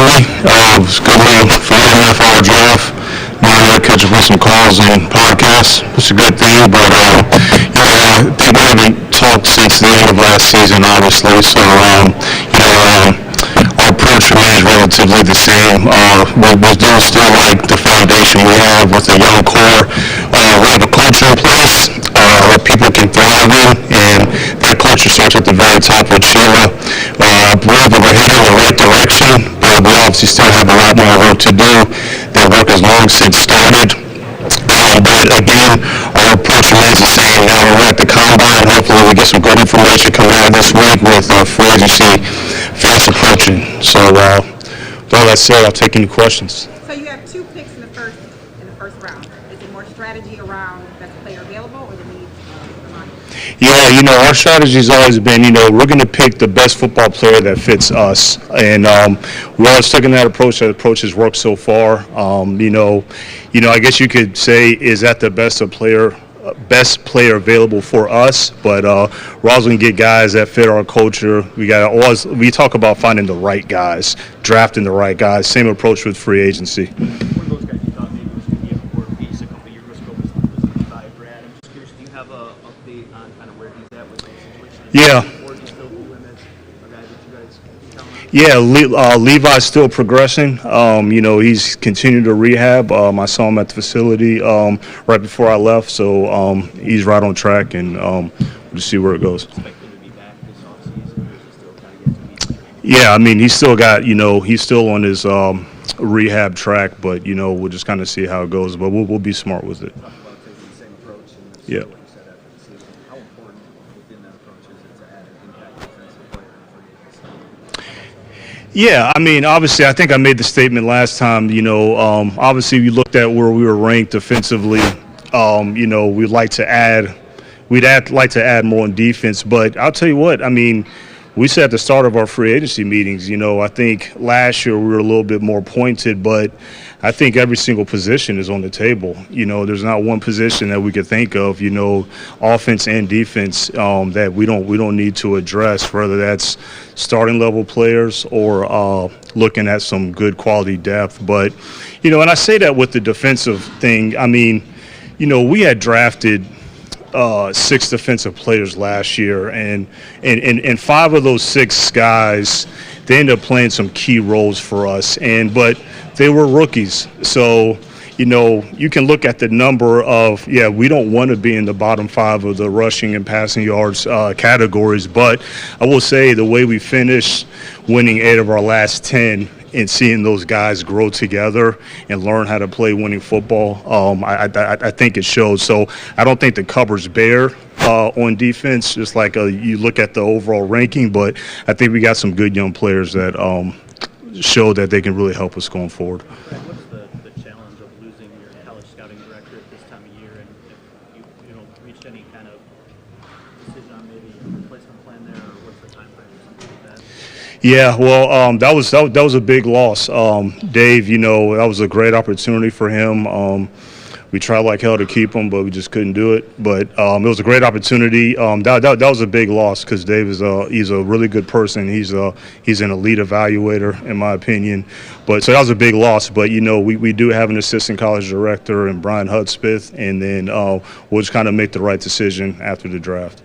recently. It was a good little 4.5 hour drive. Now I got to catch up with some calls and podcasts. It's a good thing, but I think we haven't talked since the end of last season, obviously. So our approach remains relatively the same. We do still like the foundation we have with a young core. We have a culture in place that people can thrive in, and that culture starts at the very top with Sheila. I believe we're heading in the right direction, but we obviously still have a lot more work to do. That work has long since started. But again, our approach remains the same. Now we're at the combine. Hopefully we get some good information coming out this week with free agency fast approaching. So with all that said, I'll take any questions. So you have two picks in the first round. Is it more strategy around best player available or the needs of the line? Yeah, our strategy's always been, we're going to pick the best football player that fits us. And we've always taken that approach. That approach has worked so far. I guess you could say, is that the best player available for us? But we're always going to get guys that fit our culture. We talk about finding the right guys, drafting the right guys. Same approach with free agency. One of those guys you thought maybe was going to be a core piece a couple of years ago was by Brad. I'm just curious, do you have an update on kind of where he's at with the situation? Yeah. Or do you still view him as a guy that you guys count on? Yeah, Levi's still progressing. He's continued to rehab. I saw him at the facility right before I left, so he's right on track, and we'll just see where it goes. Expect him to be back this offseason, or is he still kind of yet to be? Yeah, he's still got, he's still on his rehab track, but, we'll just kind of see how it goes. But we'll be smart with it. Talk about taking the same approach and Yeah. what you said after the season. How important within that approach is it to add an impact defensive player in free agency? Yeah, obviously, I think I made the statement last time. Obviously, we looked at where we were ranked defensively. We'd like to add more on defense. But I'll tell you what, we said at the start of our free agency meetings, I think last year we were a little bit more pointed, but I think every single position is on the table. There's not one position that we could think of, offense and defense, that we don't need to address, whether that's starting level players or looking at some good quality depth. But, and I say that with the defensive thing, we had drafted 6 defensive players last year, and 5 of those 6 guys, they ended up playing some key roles for us, but they were rookies. So, you can look at the number of, we don't want to be in the bottom 5 of the rushing and passing yards categories, but I will say the way we finished winning 8 of our last 10 and seeing those guys grow together and learn how to play winning football, I think it shows. So I don't think the cupboard's bare on defense, just like you look at the overall ranking, but I think we got some good young players that show that they can really help us going forward. What's the challenge of losing your college scouting director at this time of year, and if you reached any kind of decision on maybe a replacement plan there, or what's the time frame or something like that? Yeah, well, that was a big loss. Dave, that was a great opportunity for him. We tried like hell to keep him, but we just couldn't do it. But it was a great opportunity. That was a big loss because Dave he's a really good person. He's an elite evaluator, in my opinion. But so that was a big loss. But we do have an assistant college director in Brian Hudspeth, and then we'll just kind of make the right decision after the draft.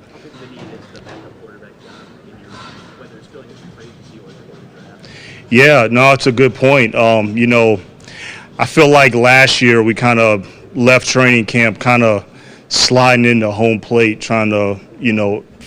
Yeah, no, it's a good point. I feel like last year we kind of left training camp kind of sliding into home plate, trying to,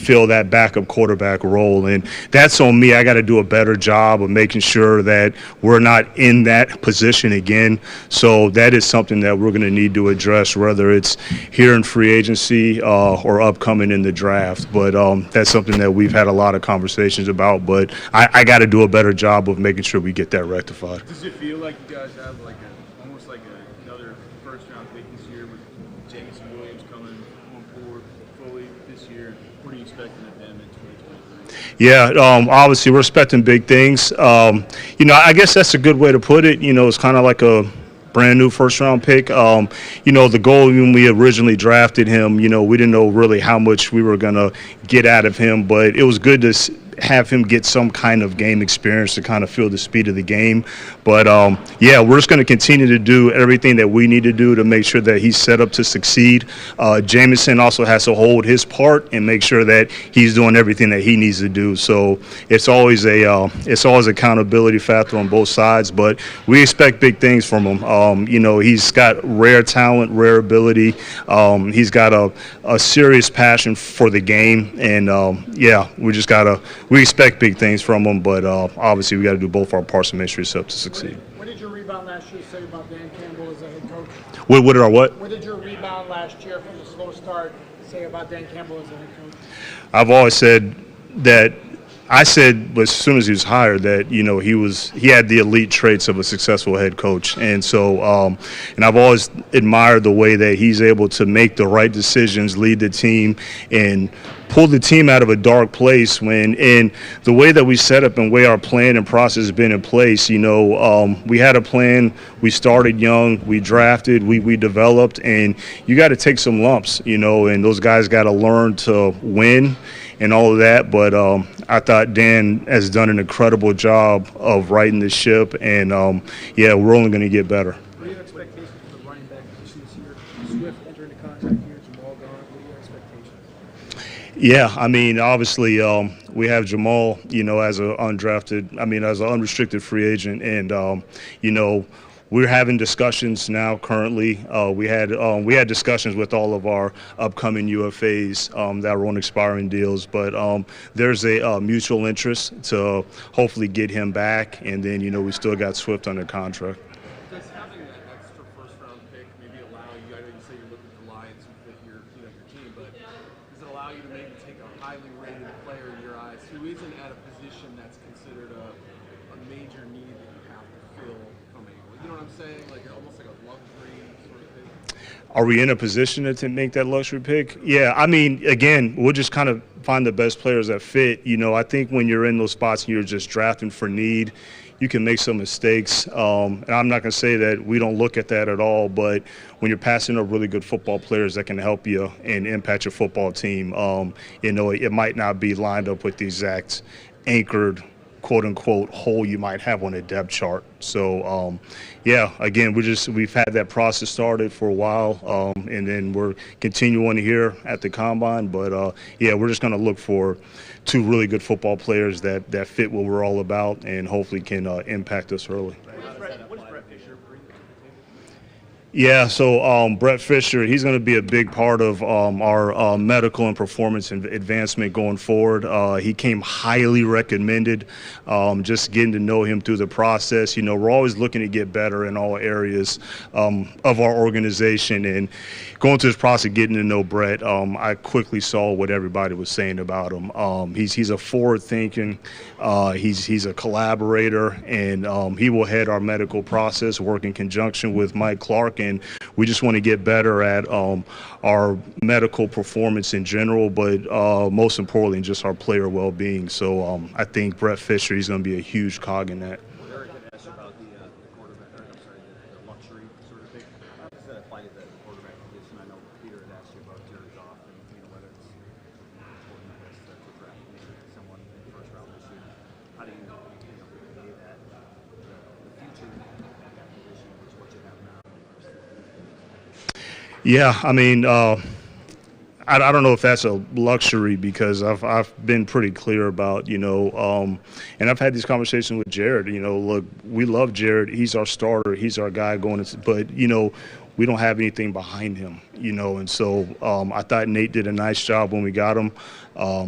fill that backup quarterback role. And that's on me. I got to do a better job of making sure that we're not in that position again. So that is something that we're going to need to address, whether it's here in free agency or upcoming in the draft. But that's something that we've had a lot of conversations about. But I got to do a better job of making sure we get that rectified. Does it feel like you guys have almost like another first-round pick this year with Jameson Williams coming on board fully this year? What are you expecting of him in 2023? Yeah, obviously we're expecting big things. I guess that's a good way to put it. It's kind of like a brand new first round pick. The goal when we originally drafted him, we didn't know really how much we were going to get out of him, but it was good to have him get some kind of game experience to kind of feel the speed of the game. But yeah, we're just going to continue to do everything that we need to do to make sure that he's set up to succeed. Jamison also has to hold his part and make sure that he's doing everything that he needs to do. So it's always accountability factor on both sides. But we expect big things from him. You know, he's got rare talent, rare ability. He's got a serious passion for the game, and yeah, we expect big things from him. But obviously, we got to do both our parts to make sure he's set up to succeed. What did your rebound last year say about Dan Campbell as a head coach? What did our what? What did your rebound last year from the slow start say about Dan Campbell as a head coach? I've always said that. I said as soon as he was hired that, you know, he had the elite traits of a successful head coach, and so and I've always admired the way that he's able to make the right decisions, lead the team, and pull the team out of a dark place. And the way that we set up and way our plan and process has been in place, you know, we had a plan. We started young, we drafted, we developed, and you got to take some lumps, you know, and those guys got to learn to win and all of that. But I thought Dan has done an incredible job of righting the ship, and yeah, we're only going to get better. What are your expectations for the running back position this year? Swift entering the contract year, Jamal gone. What are your expectations? Yeah, I mean, obviously, we have Jamal, you know, as an unrestricted free agent, and you know, we're having discussions now. Currently, we had discussions with all of our upcoming UFAs that were on expiring deals, but there's a mutual interest to hopefully get him back, and then, you know, we still got Swift under contract. Does having that extra first-round pick maybe allow you? I know you say you're looking at the Lions who fit your team, but does it allow you to maybe take a highly rated player in your eyes who isn't at a position that's considered a major need that you have to fill from a, you know what I'm saying? Like almost like a luxury sort of thing. Are we in a position to make that luxury pick? Yeah, I mean, again, we'll just kind of find the best players that fit. You know, I think when you're in those spots and you're just drafting for need, you can make some mistakes. And I'm not going to say that we don't look at that at all, but when you're passing up really good football players that can help you and impact your football team, you know, it might not be lined up with the exact anchored, quote-unquote, hole you might have on a depth chart. So, yeah, again, we've had that process started for a while, and then we're continuing here at the Combine. But, yeah, we're just going to look for two really good football players that fit what we're all about and hopefully can impact us early. What does Brett Fisher bring to the table? Yeah, so Brett Fisher, he's going to be a big part of our medical and performance advancement going forward. He came highly recommended, just getting to know him through the process. You know, we're always looking to get better in all areas of our organization. And going through this process, getting to know Brett, I quickly saw what everybody was saying about him. He's a forward-thinking, he's a collaborator, and he will head our medical process, work in conjunction with Mike Clark. And we just want to get better at our medical performance in general, but most importantly, just our player well-being. So I think Brett Fisher, he's going to be a huge cog in that. Eric had asked about the quarterback, or I'm sorry, the luxury sort of thing. How does that apply to the quarterback position? I know Peter had asked you about Jared Goff and, you know, whether it's important to draft maybe someone in the first round this year. How do you convey that the future at that position is what you have now? Yeah, I mean, I don't know if that's a luxury because I've been pretty clear about, you know, and I've had these conversations with Jared. You know, look, we love Jared. He's our starter. He's our guy going into, but, you know, we don't have anything behind him, you know, and so I thought Nate did a nice job when we got him,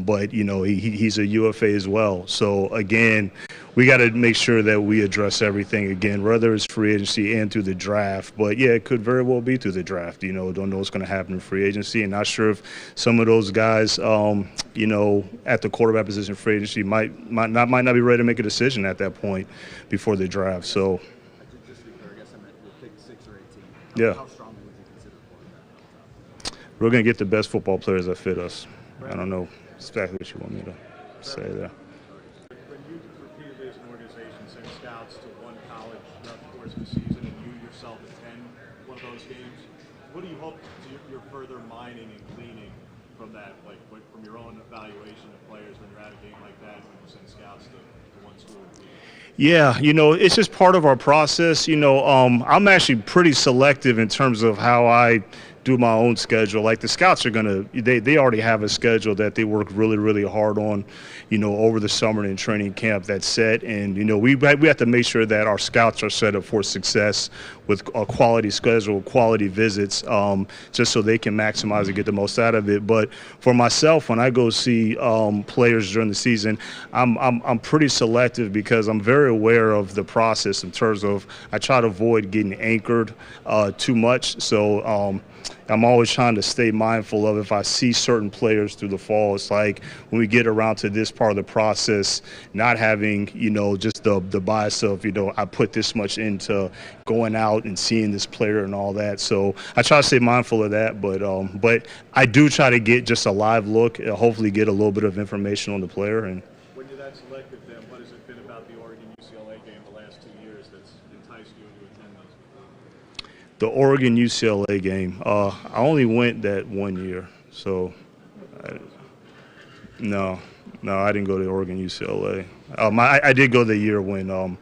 but, you know, he's a UFA as well. So, again, we got to make sure that we address everything, again, whether it's free agency and through the draft. But, yeah, it could very well be through the draft. You know, don't know what's going to happen in free agency, and not sure if some of those guys, you know, at the quarterback position free agency might not be ready to make a decision at that point before the draft. So, Just to be clear, I guess I meant pick 6 or 18. yeah. How strongly would you consider quarterback? We're going to get the best football players that fit us. I don't know exactly what you want me to say there. When you repeatedly as an organization send scouts to one college throughout the course of the season and you yourself attend one of those games, what do you hope you're further mining and gleaning from that, like from your own evaluation of players when you're at a game like that, when you send scouts to one school? Yeah, it's just part of our process. I'm actually pretty selective in terms of how I do my own schedule. Like the scouts are they already have a schedule that they work really, really hard on, over the summer and training camp that's set. And, we have to make sure that our scouts are set up for success with a quality schedule, quality visits, just so they can maximize and get the most out of it. But for myself, when I go see players during the season, I'm pretty selective because I'm very aware of the process in terms of I try to avoid getting anchored too much. So I'm always trying to stay mindful of if I see certain players through the fall. It's like when we get around to this part of the process, not having, just the bias of, I put this much into going out and seeing this player and all that. So I try to stay mindful of that, but I do try to get just a live look, hopefully get a little bit of information on the player. And When you're that selective, then what has it been about the Oregon-UCLA game the last 2 years that's enticed you to attend those? the Oregon-UCLA game, I only went that 1 year, so no, I didn't go to Oregon-UCLA. I did go the year when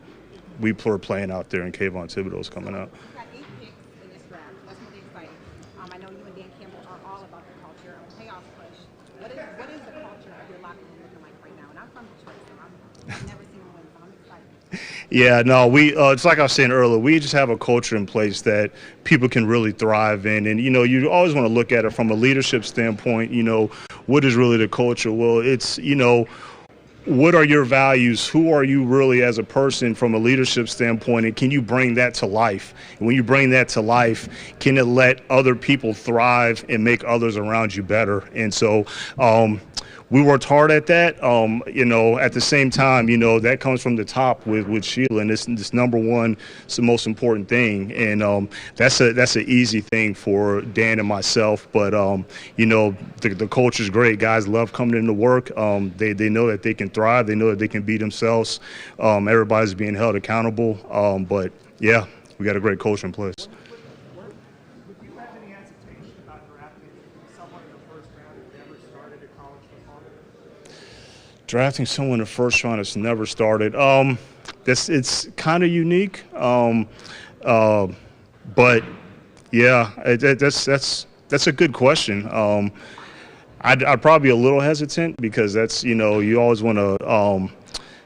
we were playing out there and Kayvon Thibodeau was coming out. You've got 8 picks in this draft. That's really exciting. I know you and Dan Campbell are all about the culture and playoff push. What is the culture of your locker room looking like right now? And I'm from Detroit, so I've never seen them win, so I'm excited. Yeah, no, it's like I was saying earlier, we just have a culture in place that people can really thrive in. And, you always want to look at it from a leadership standpoint, what is really the culture? Well, it's, what are your values? Who are you really as a person from a leadership standpoint? And can you bring that to life? And when you bring that to life, can it let other people thrive and make others around you better? And so we worked hard at that. At the same time, that comes from the top with Sheila, and this number one is the most important thing. And that's an easy thing for Dan and myself. But the culture's great. Guys love coming into work. They know that they can thrive. They know that they can be themselves. Everybody's being held accountable. But yeah, we got a great culture in place. Would you have any hesitation about drafting someone in the first round who never started at college football? Drafting someone in the first round that's never started. It's kind of unique. But yeah, that's a good question. I'd probably be a little hesitant because that's, you always want to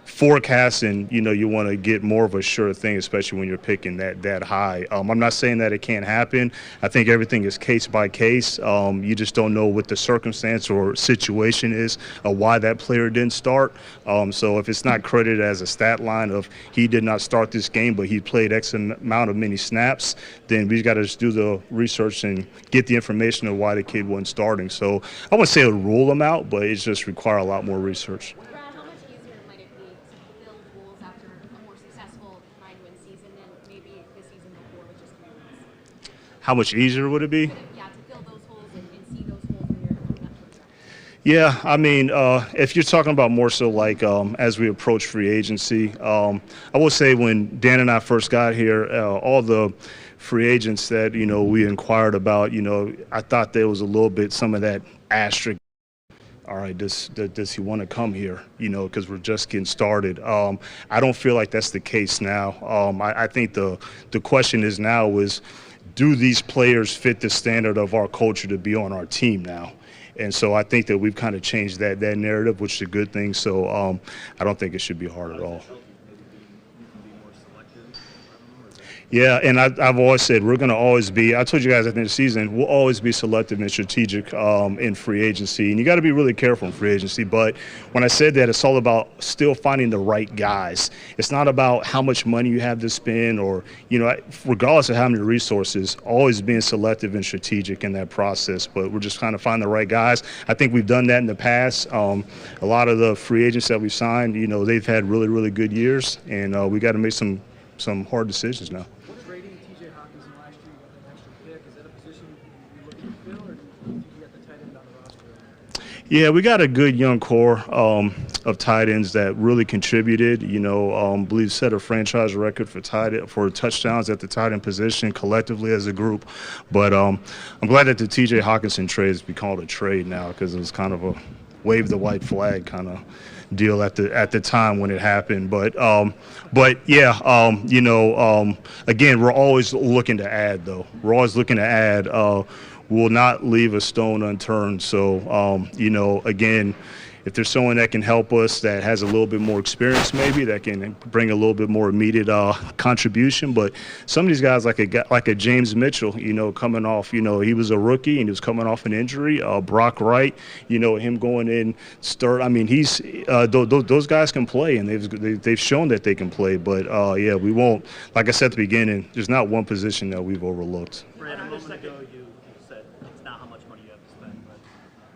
forecast and, you want to get more of a sure thing, especially when you're picking that high. I'm not saying that it can't happen. I think everything is case by case. You just don't know what the circumstance or situation is of why that player didn't start. So if it's not credited as a stat line of he did not start this game, but he played X amount of many snaps, then we got to just do the research and get the information of why the kid wasn't starting. So I wouldn't say it would rule them out, but it just require a lot more research. Brad, how much easier might it be to build goals after a more successful 9-win season than maybe the season before with just 3 wins? How much easier would it be? Yeah, to fill those holes and see those holes when you're coming up to the draft. Yeah, I mean, if you're talking about more so like as we approach free agency, I will say when Dan and I first got here, all the free agents that, we inquired about, I thought there was a little bit some of that asterisk. All right, does he want to come here? Because we're just getting started. I don't feel like that's the case now. I think the question is now is, do these players fit the standard of our culture to be on our team now? And so I think that we've kind of changed that narrative, which is a good thing. So I don't think it should be hard at all. Yeah, and I've always said we're going to always be – I told you guys at the end of the season, we'll always be selective and strategic in free agency. And you got to be really careful in free agency. But when I said that, it's all about still finding the right guys. It's not about how much money you have to spend or, regardless of how many resources, always being selective and strategic in that process. But we're just trying to find the right guys. I think we've done that in the past. A lot of the free agents that we've signed, they've had really, really good years. And we got to make some hard decisions now. What's grading TJ Hawkinson last year? You got an extra pick. Is that a position you're looking to fill, or do you get the tight end on the roster? Yeah, we got a good young core of tight ends that really contributed. Believe set a franchise record for touchdowns at the tight end position collectively as a group. But I'm glad that the T.J. Hawkinson trade has been called a trade now because it was kind of a wave the white flag kind of deal at the time when it happened. But yeah, again, we're always looking to add though. We're always looking to add. Will not leave a stone unturned. So, again, if there's someone that can help us that has a little bit more experience, maybe that can bring a little bit more immediate contribution. But some of these guys, like a James Mitchell, coming off, he was a rookie and he was coming off an injury. Brock Wright, him going in start. I mean, he's those guys can play and they've shown that they can play. But yeah, we won't. Like I said at the beginning, there's not one position that we've overlooked. Brad, a moment ago you said it's not how much money you have to spend, but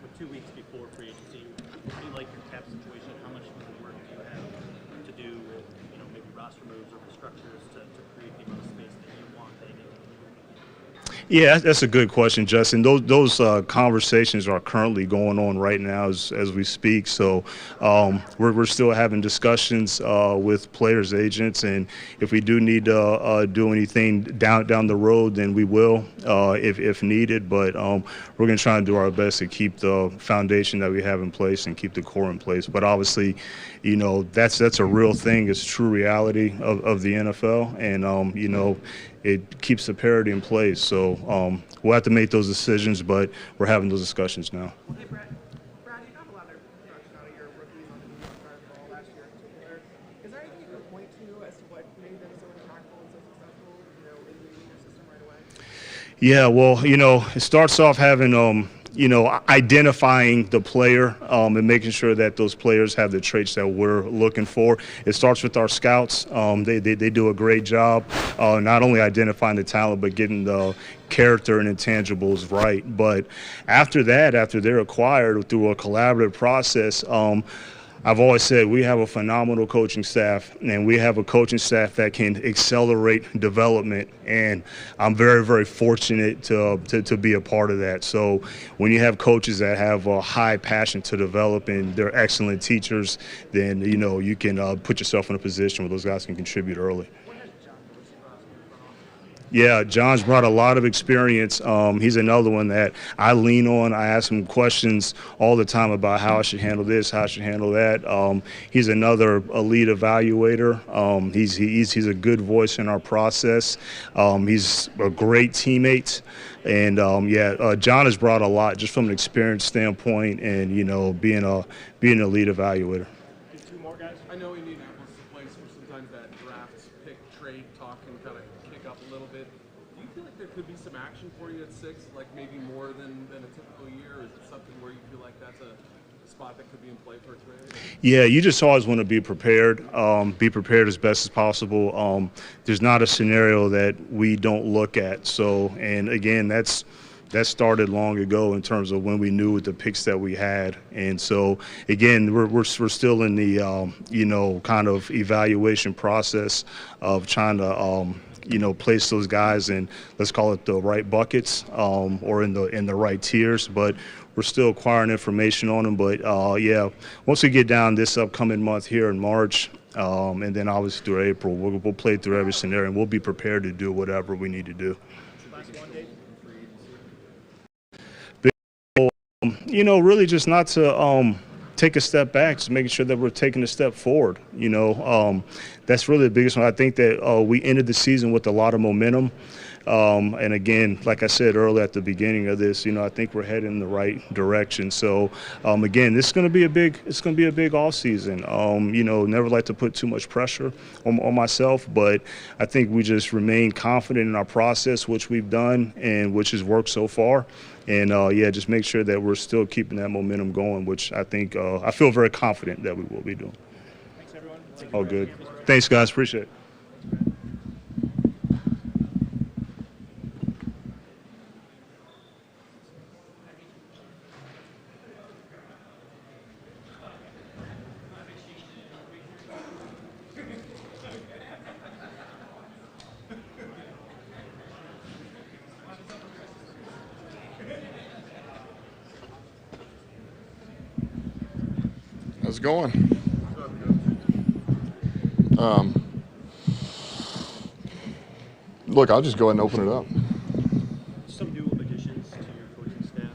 with 2 weeks before free agency, do you like your cap situation? How much work do you have to do with, maybe roster moves or restructures to create the amount of space that you want that you need? Yeah, that's a good question, Justin. Those conversations are currently going on right now as we speak. So we're still having discussions with players' agents, and if we do need to do anything down the road, then we will if needed. But we're going to try and do our best to keep the foundation that we have in place and keep the core in place. But obviously, that's a real thing. It's true reality of the NFL, and it keeps the parity in place. So we'll have to make those decisions, but we're having those discussions now. Hey, Brad, you got a lot of production out of your rookies on the New York side of the ball last year in particular. Is there anything you can point to as to what made them so impactful and so successful, in the league system right away? Yeah, well, it starts off having identifying the player and making sure that those players have the traits that we're looking for. It starts with our scouts. They do a great job not only identifying the talent but getting the character and intangibles right. But after that, after they're acquired through a collaborative process, I've always said we have a phenomenal coaching staff, and we have a coaching staff that can accelerate development, and I'm very, very fortunate to be a part of that. So when you have coaches that have a high passion to develop and they're excellent teachers, then you can put yourself in a position where those guys can contribute early. Yeah, John's brought a lot of experience. He's another one that I lean on. I ask him questions all the time about how I should handle this, how I should handle that. He's another elite evaluator. He's a good voice in our process. He's a great teammate. And John has brought a lot just from an experience standpoint and being a lead evaluator. Two more guys. I know Indianapolis is a place where sometimes that draft pick trade talk can kind of kick up a little bit. Do you feel like there could be some action for you at 6, like maybe more than a typical year? Or is it something where you feel like that's a spot that could be in play for a trade? Yeah, you just always want to be prepared as best as possible. There's not a scenario that we don't look at. So, and again, that started long ago in terms of when we knew the picks that we had. And so, again, we're still in the, kind of evaluation process of trying to, place those guys in, let's call it the right buckets or in the right tiers. But we're still acquiring information on them. But, once we get down this upcoming month here in March, and then obviously through April, we'll play through every scenario, and we'll be prepared to do whatever we need to do. Really just not to take a step back, just making sure that we're taking a step forward. That's really the biggest one. I think that we ended the season with a lot of momentum. And again, like I said earlier at the beginning of this, I think we're heading in the right direction. So again, it's going to be a big off season. Never like to put too much pressure on myself, but I think we just remain confident in our process, which we've done and which has worked so far. And just make sure that we're still keeping that momentum going, which I think I feel very confident that we will be doing. Thanks, everyone. All good. Thanks, guys. Appreciate it. it going? Look, I'll just go ahead and open it up. Some new additions to your coaching staff,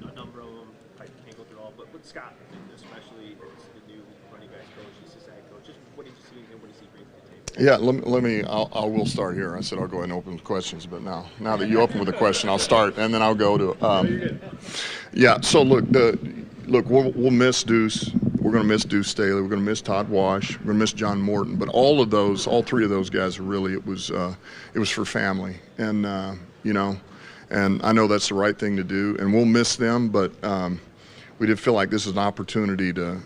a number of them. I can't go through all, but Scott, especially, is the new running backs coach, assistant head coach. Just what did you see and what does he bring to the table? Yeah, let me. I will start here. I said I'll go ahead and open with questions, but now that you open with a question, I'll start and then I'll go to. Yeah. So look, we'll miss Deuce. We're going to miss Deuce Staley. We're going to miss Todd Wash. We're going to miss John Morton. But all three of those guys, really, it was for family, and and I know that's the right thing to do, and we'll miss them. But we did feel like this is an opportunity to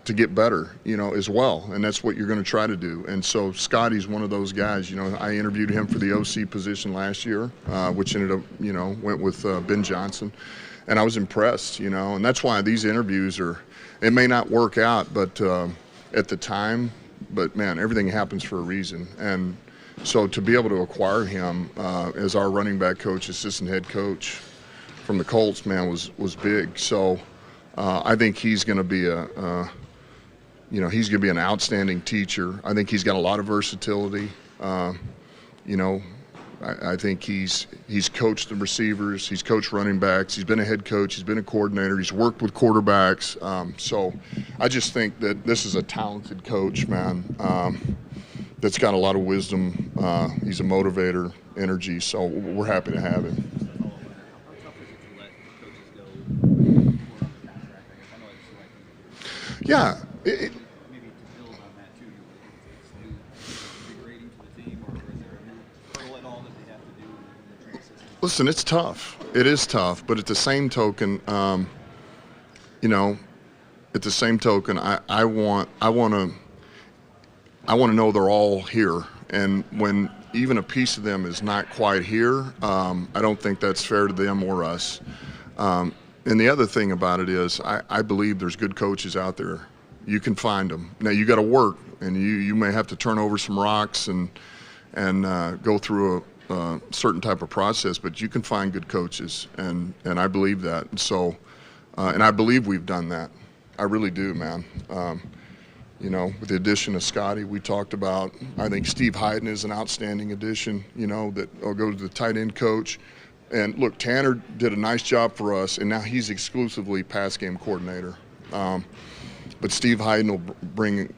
get better, as well, and that's what you're going to try to do. And so Scotty's one of those guys. I interviewed him for the OC position last year, which ended up, went with Ben Johnson. And I was impressed, and that's why these interviews it may not work out, but at the time, but man, everything happens for a reason. And so to be able to acquire him as our running back coach, assistant head coach from the Colts, man, was big. So I think he's going to be he's going to be an outstanding teacher. I think he's got a lot of versatility. I think he's coached the receivers, he's coached running backs, he's been a head coach, he's been a coordinator, he's worked with quarterbacks. So I just think that this is a talented coach, man, that's got a lot of wisdom. He's a motivator, energy, so we're happy to have him. How tough is it to let coaches go more on the contract? I know it's like Yeah. maybe to build on that too. It's new degrading to the team, or is there a new hurdle at all that they have to do in the trade system? Listen, it's tough. It is tough, but at the same token, I want to know they're all here, and when even a piece of them is not quite here, I don't think that's fair to them or us. And the other thing about it is, I believe there's good coaches out there. You can find them. Now you got to work, and you may have to turn over some rocks and go through a certain type of process, but you can find good coaches, and I believe that. And so, and I believe we've done that. I really do, man. With the addition of Scotty, we talked about, I think Steve Hyden is an outstanding addition, that will go to the tight end coach. And look, Tanner did a nice job for us, and now he's exclusively pass game coordinator. But Steve Hyden will bring,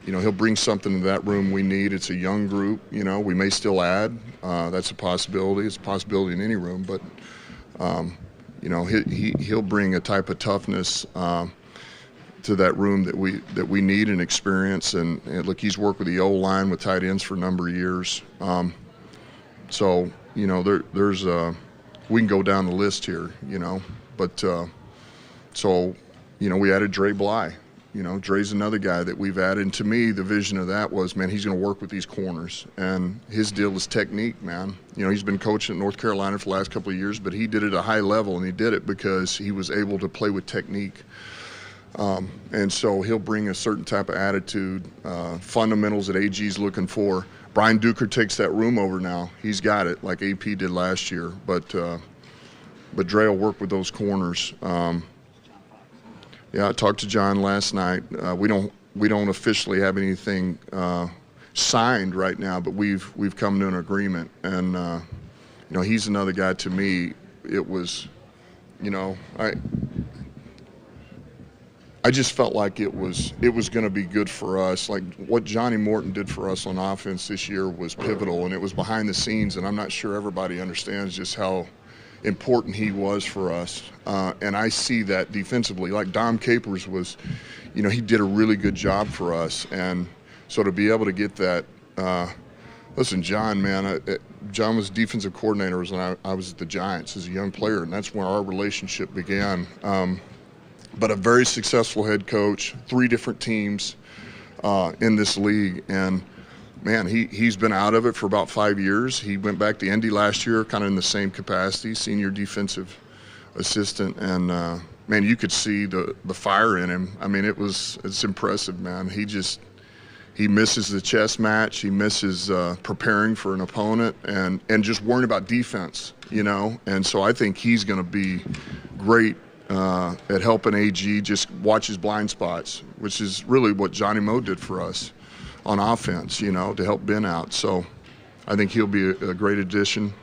he'll bring something to that room we need. It's a young group, we may still add. That's a possibility. It's a possibility in any room, but, he'll bring a type of toughness to that room that we need and experience. And look, he's worked with the O-line with tight ends for a number of years. So, there's we can go down the list here, but so, we added Dre Bly. Dre's another guy that we've added. And to me, the vision of that was, man, he's going to work with these corners. And his deal is technique, man. He's been coaching at North Carolina for the last couple of years, but he did it at a high level, and he did it because he was able to play with technique. And so he'll bring a certain type of attitude, fundamentals that AG's looking for. Brian Duker takes that room over now. He's got it, like AP did last year. But Dre will work with those corners. Yeah, I talked to John last night. We don't officially have anything signed right now, but we've come to an agreement. And he's another guy. To me, it was, I just felt like it was going to be good for us. Like what Johnny Morton did for us on offense this year was pivotal, and it was behind the scenes, and I'm not sure everybody understands just how important he was for us. And I see that defensively. Like Dom Capers was, he did a really good job for us. And so to be able to get that, listen, John, man, John was defensive coordinator when I was at the Giants as a young player, and that's when our relationship began. But a very successful head coach, 3 different teams in this league. And, man, he's been out of it for about 5 years. He went back to Indy last year kind of in the same capacity, senior defensive assistant. And, man, you could see the fire in him. I mean, it's impressive, man. He misses the chess match. He misses preparing for an opponent and just worrying about defense, And so I think he's going to be great at helping AG just watch his blind spots, which is really what Johnny Moe did for us on offense, you know, to help Ben out. So I think he'll be a great addition.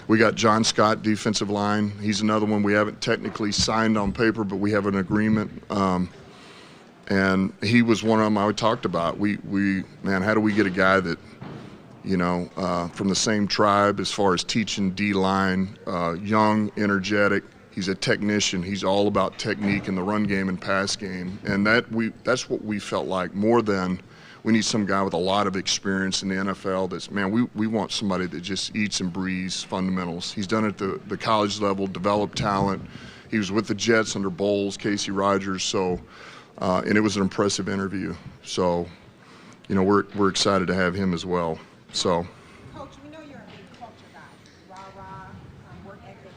We got John Scott, defensive line. He's another one we haven't technically signed on paper, but we have an agreement. And he was one of them I talked about. Man, how do we get a guy that, you know, from the same tribe as far as teaching D-line, young, energetic. He's a technician. He's all about technique in the run game and pass game. And that's what we felt like more than we need some guy with a lot of experience in the NFL that's, man, we want somebody that just eats and breathes fundamentals. He's done it at the college level, developed talent. He was with the Jets under Bowles, Casey Rogers, so and it was an impressive interview. So, you know, we're excited to have him as well. So. Coach, we know you're a big culture guy. Rah-rah, work ethic.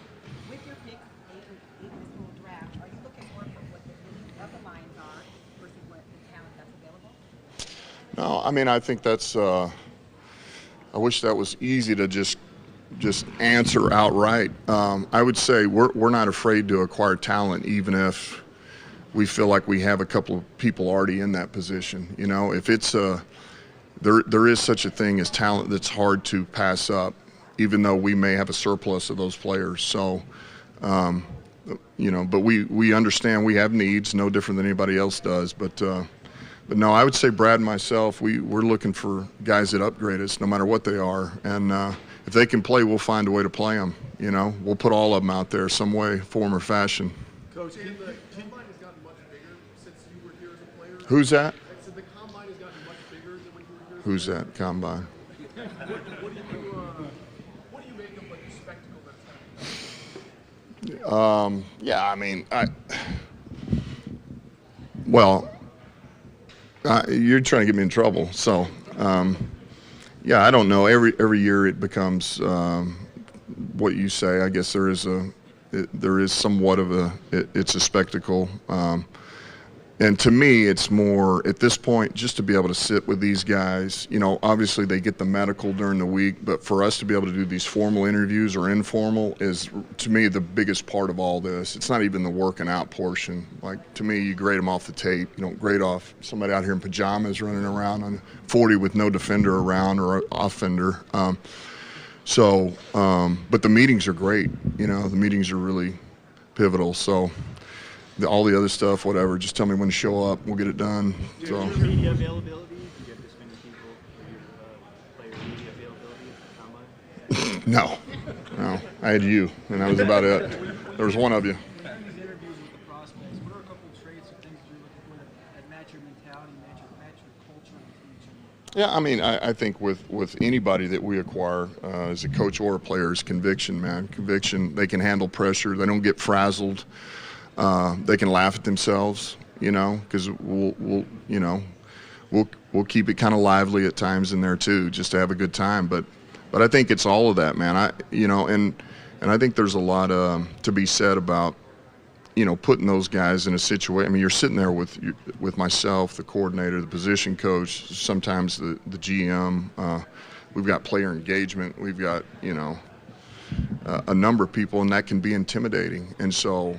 With your picks in this full draft, are you looking more for what the needs of the Lions are versus what the talent that's available? No, I mean, I think that's I wish that was easy to just answer outright. I would say we're not afraid to acquire talent, even if we feel like we have a couple of people already in that position. You know, if it's there is such a thing as talent that's hard to pass up, even though we may have a surplus of those players. So, you know, but we understand we have needs, no different than anybody else does. But no, I would say Brad and myself, we're looking for guys that upgrade us, no matter what they are. And if they can play, we'll find a way to play them. You know, we'll put all of them out there some way, form, or fashion. Coach, the combine has gotten much bigger since you were here as a player. Who's that? I said the combine has gotten much bigger than when you were here. Who's that? Combine. What do you make of like the spectacle that's happening? Yeah, I mean, you're trying to get me in trouble. So, yeah, I don't know. Every year it becomes what you say. I guess there is somewhat of it's a spectacle. And to me, it's more at this point just to be able to sit with these guys. You know, obviously they get the medical during the week, but for us to be able to do these formal interviews or informal is, to me, the biggest part of all this. It's not even the working out portion. Like, to me, you grade them off the tape. You don't grade off somebody out here in pajamas running around on 40 with no defender around or offender. But the meetings are great. You know, the meetings are really pivotal. So. All the other stuff, whatever, just tell me when to show up. We'll get it done. So. Media availability? Do you get this many people for your player media availability at the combine? No. I had you, and that was about it. There was one of you. In these interviews with the prospects, what are a couple of traits or things you're looking for that match your mentality, match your culture with each other? Yeah, I mean, I think with anybody that we acquire as a coach or a player is conviction, man. Conviction. They can handle pressure. They don't get frazzled. They can laugh at themselves, you know, because we'll keep it kind of lively at times in there too, just to have a good time. But I think it's all of that, man. And I think there's a lot to be said about, you know, putting those guys in a situation. I mean, you're sitting there with myself, the coordinator, the position coach, sometimes the GM. We've got player engagement. We've got, you know, a number of people, and that can be intimidating. And so.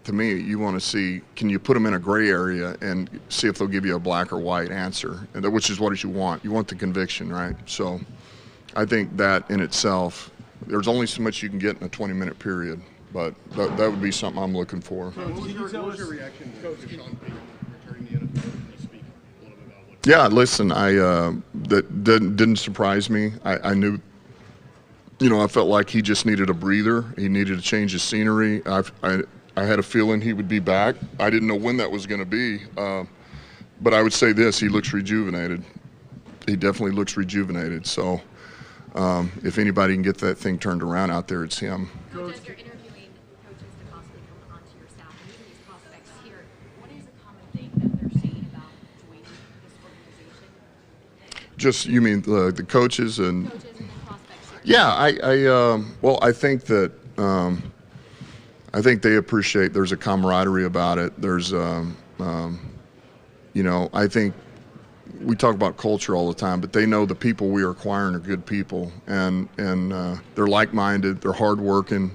To me, you want to see, can you put them in a gray area and see if they'll give you a black or white answer, which is what you want. You want the conviction, right? So I think that in itself, there's only so much you can get in a 20-minute period, but that would be something I'm looking for. What was your reaction to Sean Payton returning to the NFL? Can you speak a little bit about what? Yeah, listen, that didn't surprise me. I knew, you know, I felt like he just needed a breather. He needed to change his scenery. I had a feeling he would be back. I didn't know when that was going to be, but I would say this: he looks rejuvenated. He definitely looks rejuvenated. So, if anybody can get that thing turned around out there, it's him. Coach, as you're interviewing coaches to possibly come onto your staff, and even these prospects here, what is a common thing that they're saying about joining this organization? Just, you mean the coaches and? Coaches and prospects here. Yeah, well, I think that. I think they appreciate there's a camaraderie about it. There's, you know, I think we talk about culture all the time, but they know the people we are acquiring are good people, and they're like-minded, they're hardworking.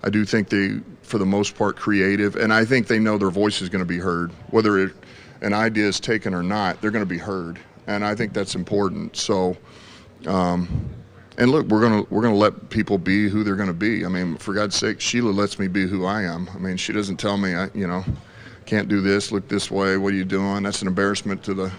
I do think they, for the most part, creative, and I think they know their voice is going to be heard. Whether an idea is taken or not, they're going to be heard, and I think that's important. So, and look, we're gonna let people be who they're going to be. I mean, for God's sake, Sheila lets me be who I am. I mean, she doesn't tell me, can't do this, look this way, what are you doing? That's an embarrassment to the.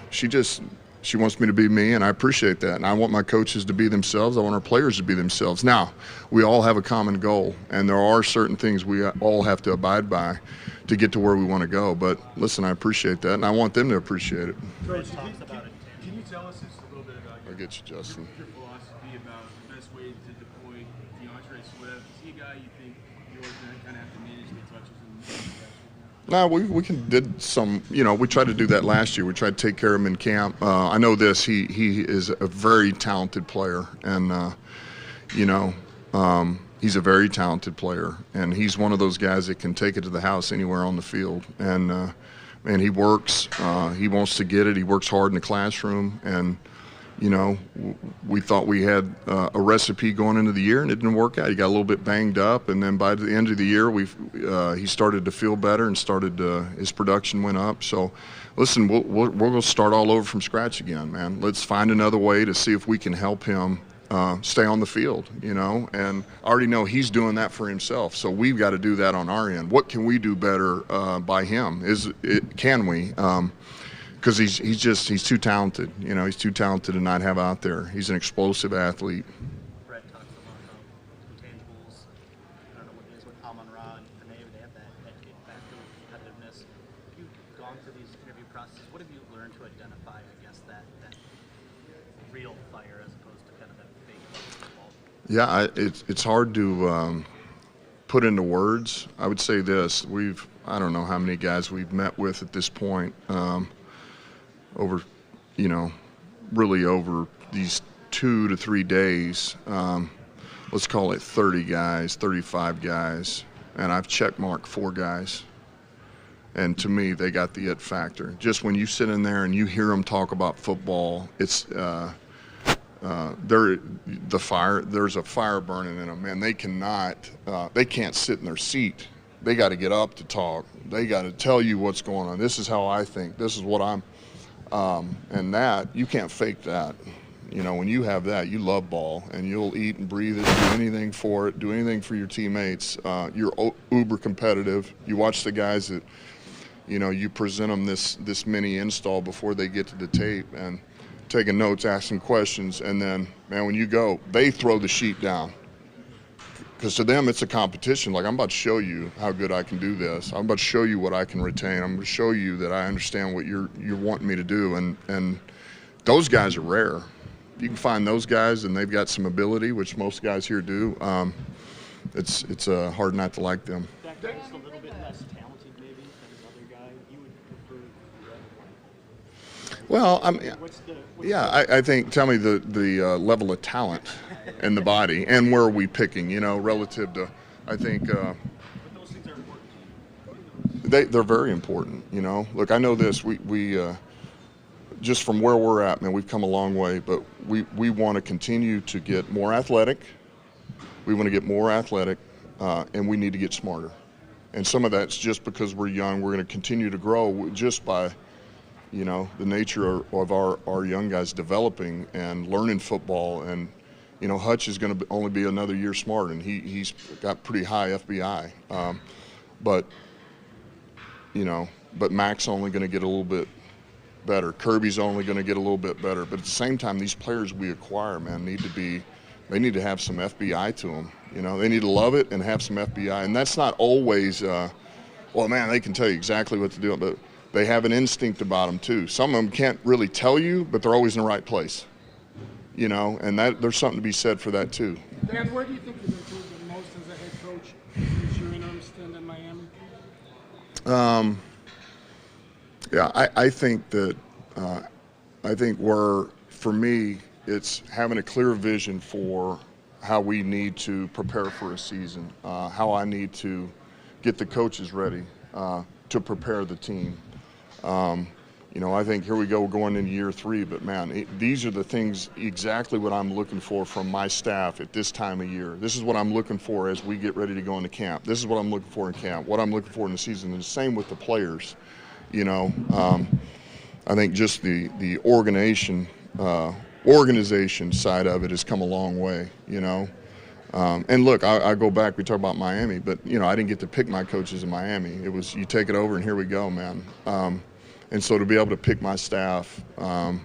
She wants me to be me, and I appreciate that. And I want my coaches to be themselves. I want our players to be themselves. Now, we all have a common goal, and there are certain things we all have to abide by to get to where we want to go. But listen, I appreciate that, and I want them to appreciate it. Coach, can you tell us just a little bit about I'll get you, Justin. your philosophy about the best way to deploy DeAndre Swift? Is he a guy you think you're going to kind of have to manage the touches and No, we did some, we tried to do that last year. We tried to take care of him in camp. I know this, he is a very talented player, and, he's a very talented player, and he's one of those guys that can take it to the house anywhere on the field. And he works, he wants to get it, he works hard in the classroom, and, we thought we had a recipe going into the year, and it didn't work out. He got a little bit banged up, and then by the end of the year, he started to feel better and his production went up. So, listen, we're going to start all over from scratch again, man. Let's find another way to see if we can help him stay on the field, and I already know he's doing that for himself. So we've got to do that on our end. What can we do better by him? Can we? Because he's too talented. He's too talented to not have out there. He's an explosive athlete. Brett talks a lot about intangibles. I don't know what it is with Amon-Ra and Panay. They have that it factor of competitiveness. You've gone through these interview processes. What have you learned to identify, I guess, that real fire as opposed to kind of that fake football? Yeah, it's hard to put into words. I would say this: I don't know how many guys we've met with at this point. Over these 2 to 3 days, let's call it 30 guys, 35 guys, and I've checkmarked 4 guys. And to me, they got the it factor. Just when you sit in there and you hear them talk about football, it's there's a fire burning in them, man. They can't sit in their seat. They got to get up to talk. They got to tell you what's going on. This is how I think. This is what I'm. And that, you can't fake that. When you have that, you love ball, and you'll eat and breathe it, do anything for it, do anything for your teammates. You're uber competitive. You watch the guys that, you present them this mini install before they get to the tape, and taking notes, asking questions, and then, man, when you go, they throw the sheet down. Because to them, it's a competition. Like, I'm about to show you how good I can do this. I'm about to show you what I can retain. I'm going to show you that I understand what you're wanting me to do. And those guys are rare. You can find those guys, and they've got some ability, which most guys here do. It's hard not to like them. That guy is a little bit less talented, maybe, than another guy. You would prefer the other one. Well, I think, tell me the level of talent in the body, and where are we picking, relative to, I think, But those things are important. they're very important, Look, I know this, we just from where we're at, man, we've come a long way, but we want to continue to get more athletic. We want to get more athletic, and we need to get smarter. And some of that's just because we're young. We're going to continue to grow just by the nature of our young guys developing and learning football. And, Hutch is going to only be another year smarter, and he's got pretty high FBI. But Mac's only going to get a little bit better. Kirby's only going to get a little bit better. But at the same time, these players we acquire, man, they need to have some FBI to them. They need to love it and have some FBI. And that's not always, well, man, they can tell you exactly what to do, but they have an instinct about them too. Some of them can't really tell you, but they're always in the right place. And there's something to be said for that too. Dan, where do you think you've improved the most as a head coach since you're in stint in Miami? I think that for me, it's having a clear vision for how we need to prepare for a season, how I need to get the coaches ready to prepare the team. I think here we go going into year 3, but man, these are the things exactly what I'm looking for from my staff at this time of year. This is what I'm looking for as we get ready to go into camp. This is what I'm looking for in camp, what I'm looking for in the season, and the same with the players. I think just the organization side of it has come a long way, And look, I go back, we talk about Miami, but, I didn't get to pick my coaches in Miami. It was you take it over and here we go, man. And so to be able to pick my staff and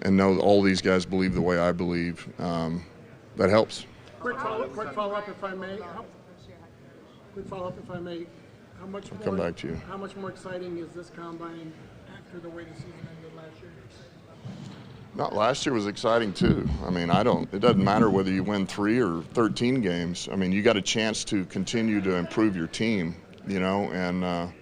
know that all these guys believe the way I believe, that helps. Quick follow-up, if I may. Quick follow-up, if I may. How much more? Come back to you. How much more exciting is this combine after the way the season ended last year? No, last year was exciting too. I mean, it doesn't matter whether you win 3 or 13 games. I mean, you got a chance to continue to improve your team, and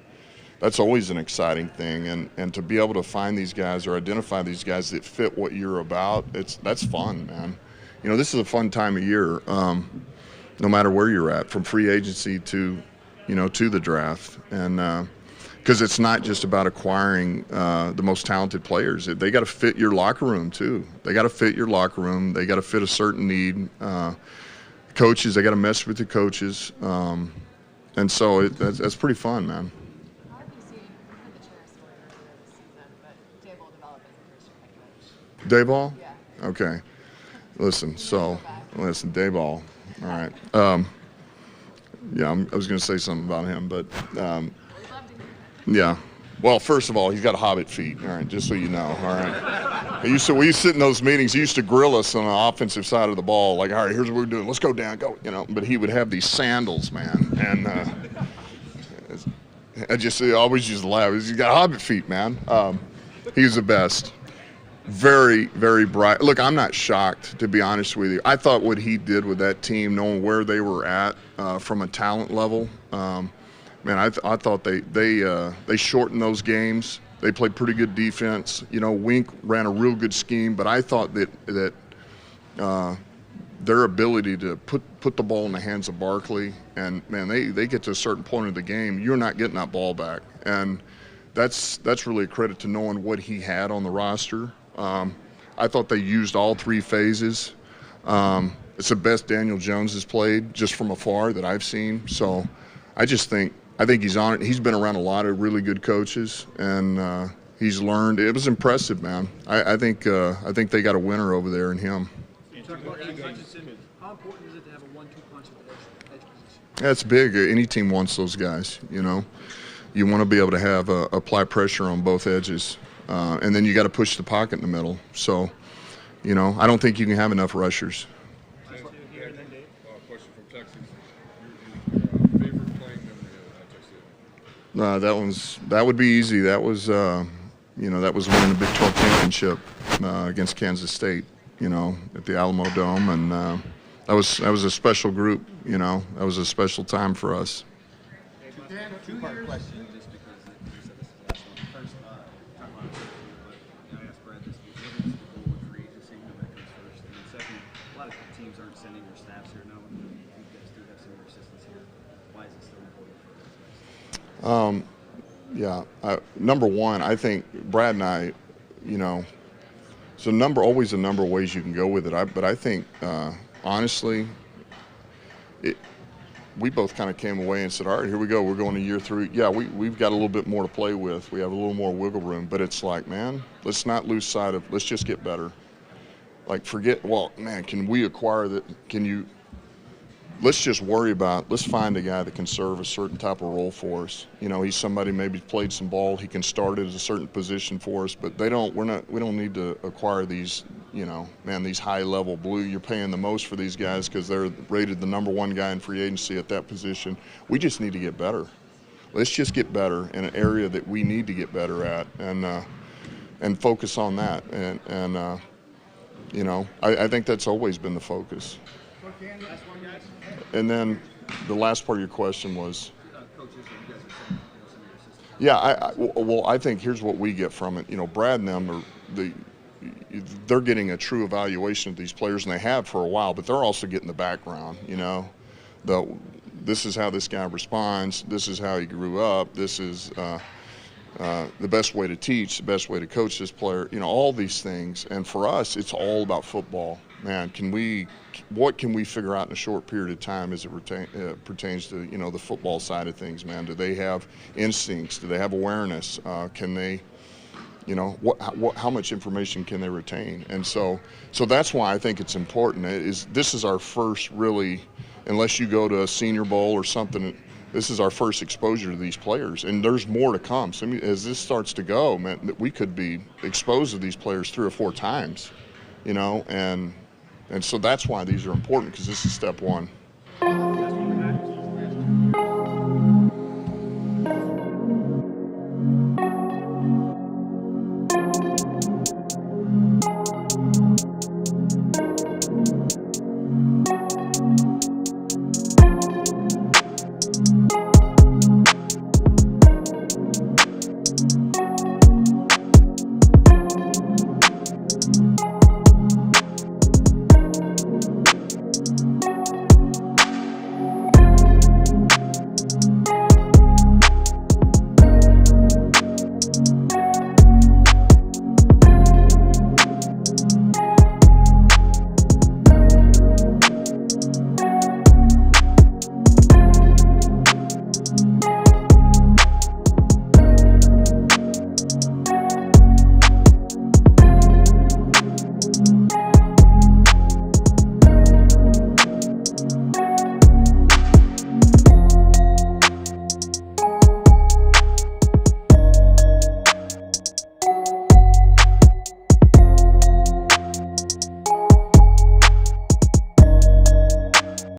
that's always an exciting thing. And to be able to find these guys or identify these guys that fit what you're about, that's fun, man. This is a fun time of year, no matter where you're at, from free agency to the draft. And because it's not just about acquiring the most talented players. They got to fit your locker room too. They got to fit your locker room. They got to fit a certain need. Coaches, they got to mess with the coaches. And so that's pretty fun, man. How have you seen the chair story earlier this season, but Dayball develop as the first year head coach? Dayball? Yeah. Okay. Listen, Dayball. All right. I was going to say something about him, but yeah. Well, first of all, he's got hobbit feet. All right, just so you know. All right. We used to sit in those meetings. He used to grill us on the offensive side of the ball, like, all right, here's what we're doing. Let's go down, go. But he would have these sandals, man, and I always used to laugh. He's got hobbit feet, man. He's the best. Very, very bright. Look, I'm not shocked, to be honest with you. I thought what he did with that team, knowing where they were at from a talent level, man, I thought they shortened those games. They played pretty good defense. Wink ran a real good scheme, but I thought that their ability to put the ball in the hands of Barkley, and man, they get to a certain point of the game, you're not getting that ball back, and that's really a credit to knowing what he had on the roster. I thought they used all 3 phases. It's the best Daniel Jones has played just from afar that I've seen. So I think he's on it. He's been around a lot of really good coaches, and he's learned. It was impressive, man. I think they got a winner over there in him. Talk about Aiden Hutchinson. How important is it to have a 1-2 punch at the edge position? That's big. Any team wants those guys. You want to be able to have apply pressure on both edges, and then you got to push the pocket in the middle. So, I don't think you can have enough rushers. Question from Texas. Your favorite playing memory at Texas? That would be easy. That was winning the Big 12 championship against Kansas State, at the Alamo Dome, and that was a special group. That was a special time for us. Two-part question, just because you said this is last one. First, talk about it, but I asked Brad this: what is the goal with free agency? That comes first, and then second, a lot of teams aren't sending their staffs here now. And you guys do have some of your assistants here. Why is it still important for this guys? Number one, I think Brad and I, it's always a number of ways you can go with it. But I think, honestly, we both kind of came away and said, all right, here we go. We're going to year 3. Yeah, we've got a little bit more to play with. We have a little more wiggle room. But it's like, man, let's not lose sight of, let's just get better. Like, can we acquire that? Let's just worry about, let's find a guy that can serve a certain type of role for us. He's somebody maybe played some ball. He can start at a certain position for us, but we don't need to acquire these, these high-level blue. You're paying the most for these guys because they're rated the number 1 guy in free agency at that position. We just need to get better. Let's just get better in an area that we need to get better at, and focus on that. I think that's always been the focus. And then the last part of your question was? Coaches, you guys are sending your assistants. I think here's what we get from it. Brad and them they're getting a true evaluation of these players, and they have for a while, but they're also getting the background, this is how this guy responds, this is how he grew up, this is, the best way to teach, the best way to coach this player, you know, all these things. And for us, it's all about football. Man, what can we figure out in a short period of time as it pertains to, you know, the football side of things, man? Do they have instincts? Do they have awareness? Can they, you know, how much information can they retain? And so that's why I think it's important. This is our first really, unless you go to a Senior Bowl or something, this is our first exposure to these players, and there's more to come. So as this starts to go, man, we could be exposed to these players 3 or 4 times, you know, and so that's why these are important, because this is step one.